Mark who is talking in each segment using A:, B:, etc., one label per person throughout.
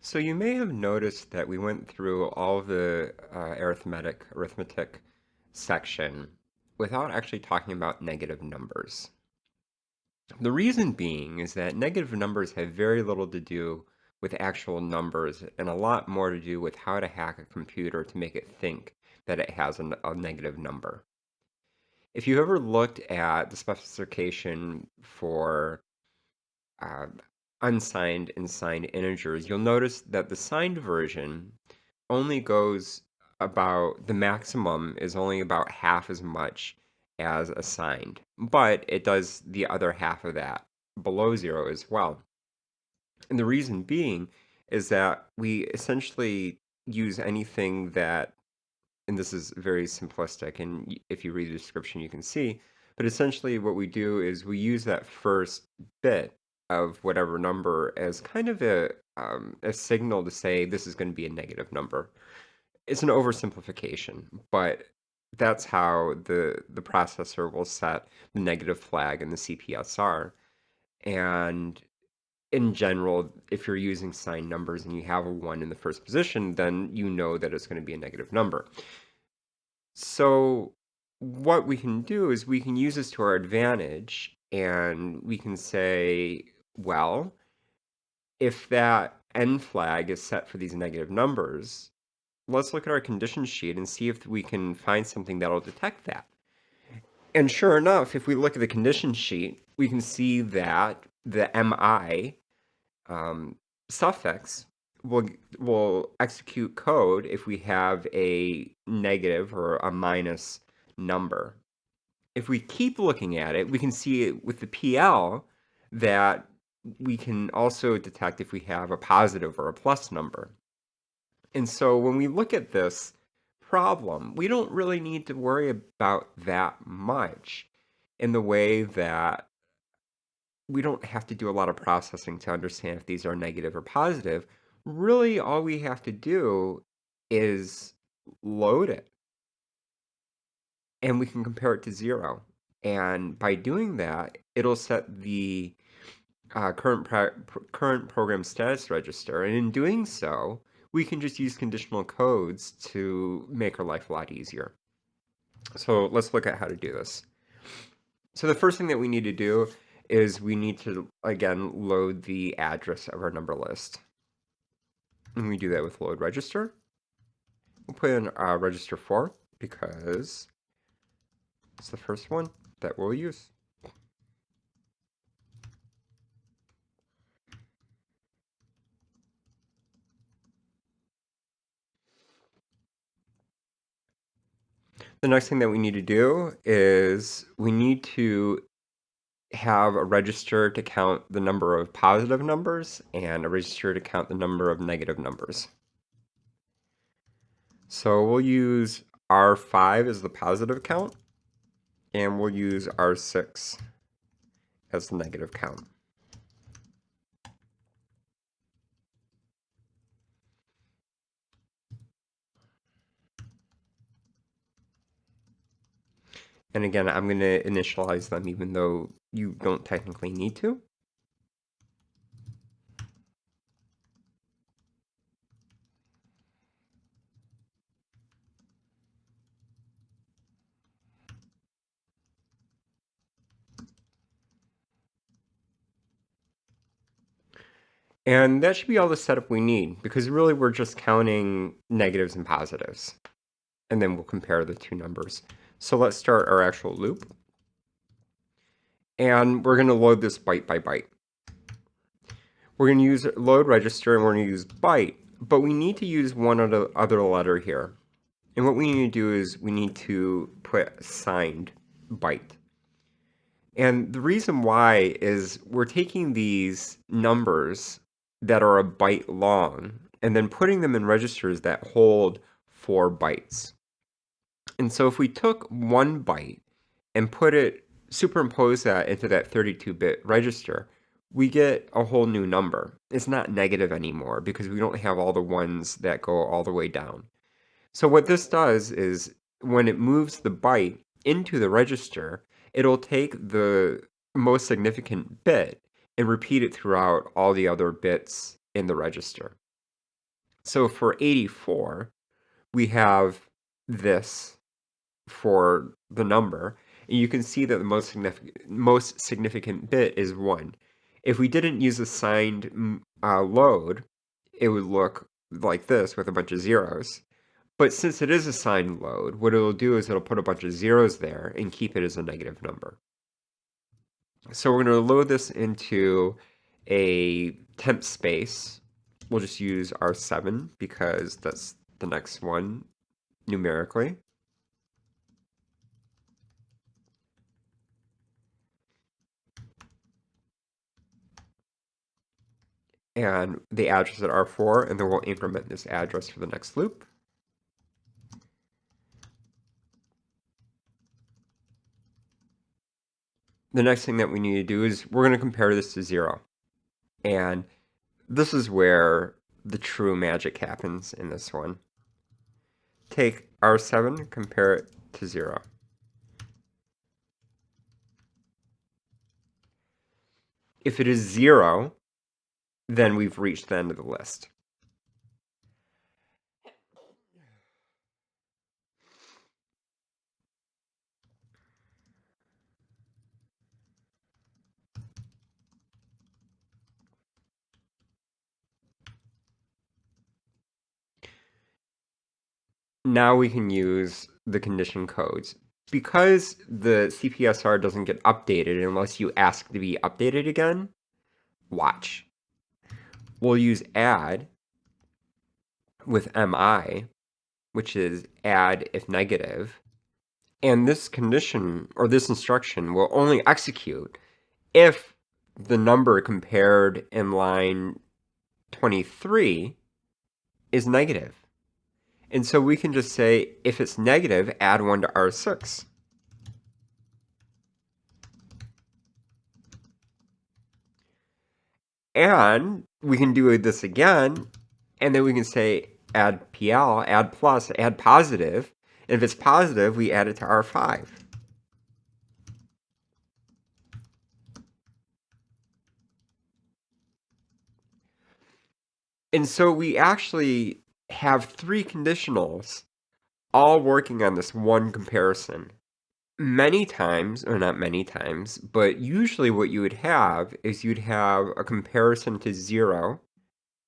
A: So you may have noticed that we went through all the arithmetic section without actually talking about negative numbers. The reason being is that negative numbers have very little to do with actual numbers and a lot more to do with how to hack a computer to make it think that it has a negative number. If you ever looked at the specification for uh, unsigned and signed integers, you'll notice that the signed version only goes about, the maximum is only about half as much as assigned, but it does the other half of that below zero as well. And the reason being is that we essentially use anything that, and this is very simplistic, and if you read the description, you can see, but essentially what we do is we use that first bit of whatever number as kind of a signal to say this is going to be a negative number. It's an oversimplification, but that's how the processor will set the negative flag in the CPSR. And in general, if you're using signed numbers and you have a 1 in the first position, then you know that it's going to be a negative number. So what we can do is we can use this to our advantage, and we can say, well, if that N flag is set for these negative numbers, let's look at our condition sheet and see if we can find something that'll detect that. And sure enough, if we look at the condition sheet, we can see that the MI suffix will execute code if we have a negative or a minus number. If we keep looking at it, we can see it with the PL that we can also detect if we have a positive or a plus number. And so when we look at this problem, we don't really need to worry about that much in the way that we don't have to do a lot of processing to understand if these are negative or positive. Really, all we have to do is load it, and we can compare it to zero. And by doing that, it'll set the current program status register. And in doing so, we can just use conditional codes to make our life a lot easier. So let's look at how to do this. So the first thing that we need to do is we need to, again, load the address of our number list. And we do that with load register. We'll put in register 4 because it's the first one that we'll use. The next thing that we need to do is we need to have a register to count the number of positive numbers and a register to count the number of negative numbers. So we'll use R5 as the positive count, and we'll use R6 as the negative count. And again, I'm going to initialize them even though you don't technically need to. And that should be all the setup we need, because really we're just counting negatives and positives. And then we'll compare the two numbers. So let's start our actual loop. And we're going to load this byte by byte. We're going to use load register and we're going to use byte, but we need to use one other letter here. And what we need to do is we need to put signed byte. And the reason why is we're taking these numbers that are a byte long and then putting them in registers that hold 4 bytes. And so if we took 1 byte and superimpose that into that 32-bit register, we get a whole new number. It's not negative anymore because we don't have all the ones that go all the way down. So what this does is when it moves the byte into the register, it'll take the most significant bit and repeat it throughout all the other bits in the register. So for 84, we have this for the number, and you can see that the most significant bit is 1. If we didn't use a signed load, it would look like this with a bunch of zeros. But since it is a signed load, what it'll do is it'll put a bunch of zeros there and keep it as a negative number. So we're going to load this into a temp space. We'll just use R7 because that's the next one numerically. And the address at R4, and then we'll increment this address for the next loop. The next thing that we need to do is we're going to compare this to 0. And this is where the true magic happens in this one. Take R7, compare it to 0. If it is 0, then we've reached the end of the list. Now we can use the condition codes. Because the CPSR doesn't get updated unless you ask to be updated again, watch. We'll use add with MI, which is add if negative. And this condition or this instruction will only execute if the number compared in line 23 is negative. And so we can just say, if it's negative, add 1 to R6. And we can do this again, and then we can say add PL, add plus, add positive. And if it's positive, we add it to R5. And so we actually have 3 conditionals all working on this one comparison. Many times, or not many times, but usually what you would have is you'd have a comparison to 0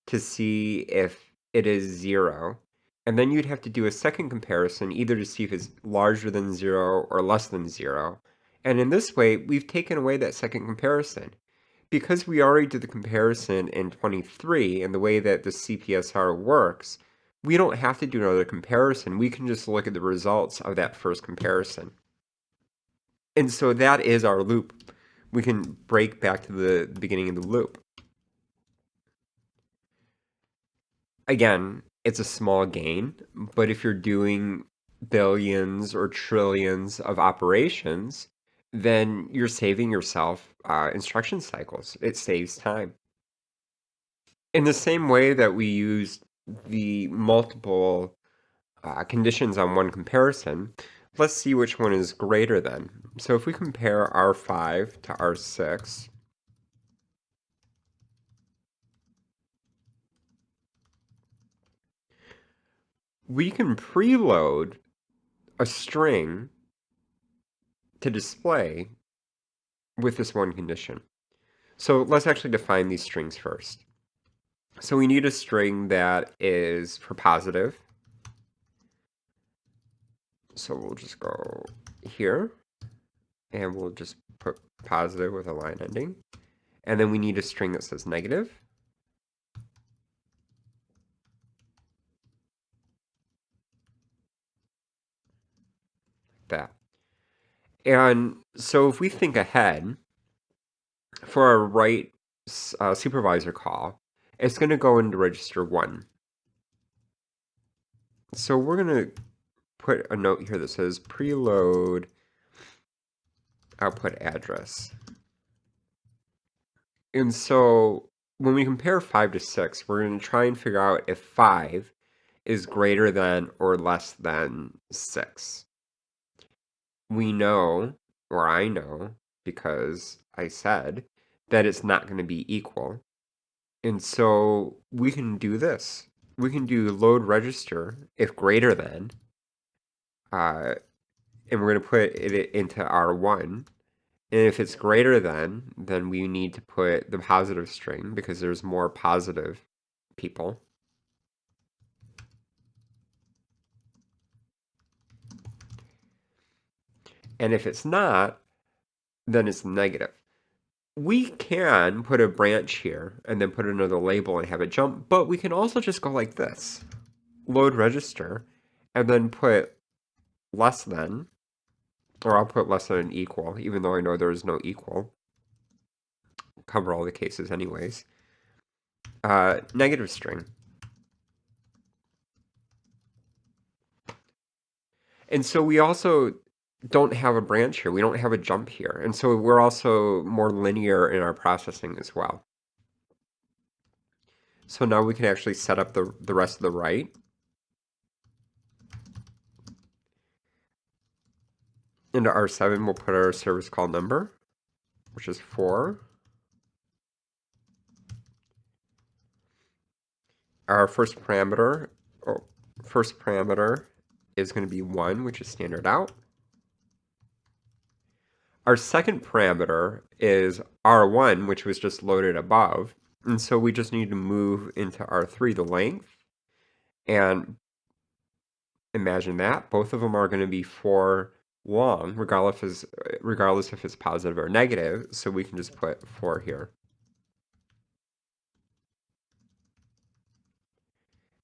A: to see if it is 0. And then you'd have to do a second comparison either to see if it's larger than 0 or less than 0. And in this way, we've taken away that second comparison. Because we already did the comparison in 23 and the way that the CPSR works, we don't have to do another comparison. We can just look at the results of that first comparison. And so that is our loop. We can break back to the beginning of the loop. Again, it's a small gain, but if you're doing billions or trillions of operations, then you're saving yourself instruction cycles. It saves time. In the same way that we use the multiple conditions on one comparison, let's see which one is greater than. So if we compare R5 to R6, we can preload a string to display with this one condition. So let's actually define these strings first. So we need a string that is for positive. So we'll just go here, and we'll just put positive with a line ending. And then we need a string that says negative. That. And so if we think ahead, for our write supervisor call, it's going to go into register 1. So we're going to put a note here that says preload output address. And so when we compare 5 to 6, we're going to try and figure out if 5 is greater than or less than 6. We know, or I know, because I said that it's not going to be equal. And so we can do this. we can do load register if greater than, and we're going to put it into R1. And if it's greater than, then we need to put the positive string because there's more positive people. And if it's not, then it's negative. We can put a branch here and then put another label and have it jump, but we can also just go like this. Load register, and then put less than, or I'll put less than an equal, even though I know there is no equal. Cover all the cases anyways. Negative string. And so we also don't have a branch here. We don't have a jump here. And so we're also more linear in our processing as well. So now we can actually set up the rest of the write. Into R7, we'll put our service call number, which is 4. Our first parameter is going to be 1, which is standard out. Our second parameter is R1, which was just loaded above. And so we just need to move into R3 the length. And imagine that. Both of them are going to be 4 long, regardless if it's positive or negative. So we can just put 4 here.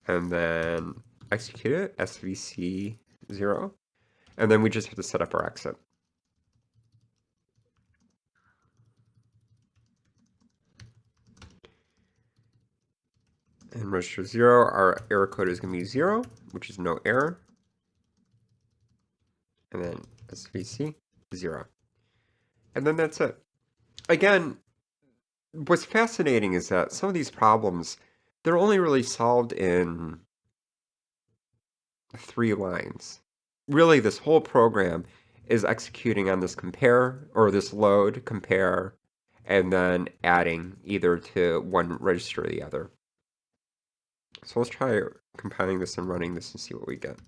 A: And then execute it, SVC 0. And then we just have to set up our exit. And register 0, our error code is going to be 0, which is no error. And then SVC 0. And then that's it. Again, what's fascinating is that some of these problems, they're only really solved in 3 lines. Really, this whole program is executing on this compare, or this load, compare, and then adding either to one register or the other. So let's try compiling this and running this and see what we get.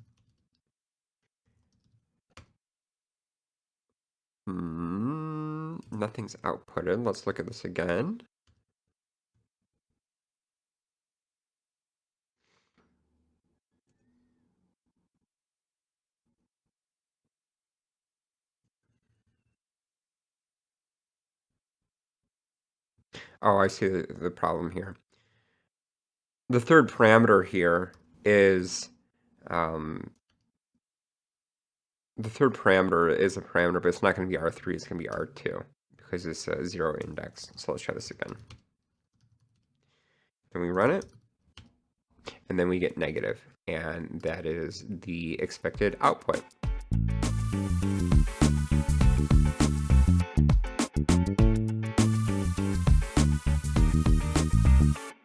A: Nothing's outputted. Let's look at this again. Oh, I see the problem here. The third parameter here is the third parameter is a parameter, but it's not going to be R3, it's going to be R2 because it's a 0 index. So let's try this again. And we run it, and then we get negative, and that is the expected output.